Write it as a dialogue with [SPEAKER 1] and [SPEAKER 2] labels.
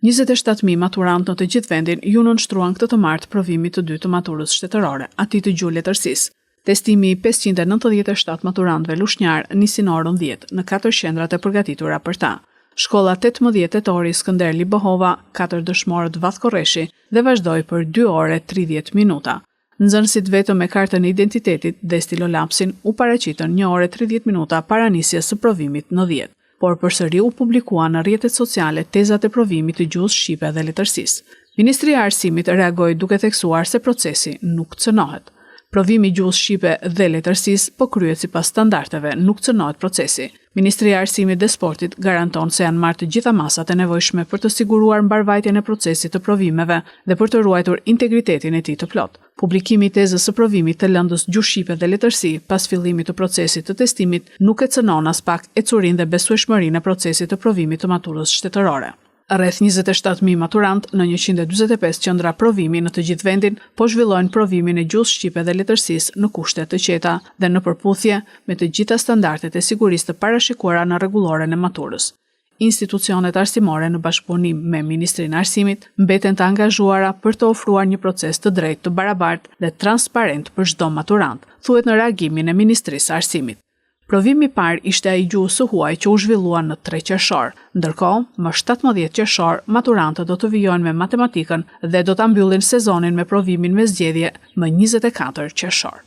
[SPEAKER 1] 27.000 maturant në të gjithë vendin ju nënshtruan këtë të martë provimit të dytë të maturës shtetërore, atij të gjuhë letërsisë. Testimi i 597 maturantëve lushnjar nisi në orën 10 në 4 qendrat e përgatitura për ta. Shkolla 18 tetori Skënder Libohova, 4 dëshmorët Vath Korreshi dhe vazhdoi për 2 orë 30 minuta. Nxënësit vetëm me kartën e identitetit dhe stilolapsin u paraqitën 1 orë 30 minuta para nisjes së provimit në 10. Por përsëri u publikua në rrjetet sociale tezat e provimit të gjuhës shqipe dhe letërsisë. Ministria e Arsimit reagoi duke theksuar se procesi nuk cënohet. Provimi i gjuhës shqipe dhe letërsisë po kryhet sipas standardeve, nuk cënohet procesi. Ministria e Arsimit dhe Sportit garanton se janë marrë të gjitha masat e nevojshme për të siguruar mbarvajtjen e procesit të provimeve dhe për të ruajtur integritetin e tij të plot. Publikimi i tezës së provimit të lëndës gjuhë shqipe dhe letërsi pas fillimit të procesit të testimit nuk e cënon as pak ecurinë dhe besueshmërinë e procesit të provimit të maturës shtetërore. Rreth 27.000 maturant në 145 qendra provimi në të gjithë vendin po zhvillojnë provimin e gjuhës shqipe dhe letërsisë në kushte të qeta dhe në përputhje me të gjitha standardet e sigurisë të parashikuara në rregulloren e maturës. Institucionet arsimore në bashkëpunim me Ministrinë e Arsimit mbeten të angazhuara për të ofruar një proces të drejtë, të barabartë dhe transparent për çdo maturant, thuhet në reagimin e Ministrisë së Arsimit. Provimi i parë ishte ai gjuhës së huaj që u zhvillua në 3 qershor. Ndërkohë, më 17 qershor, maturantët do të vijojnë me matematikën dhe do ta mbyllin sezonin me provimin me zgjedhje më 24 qershor.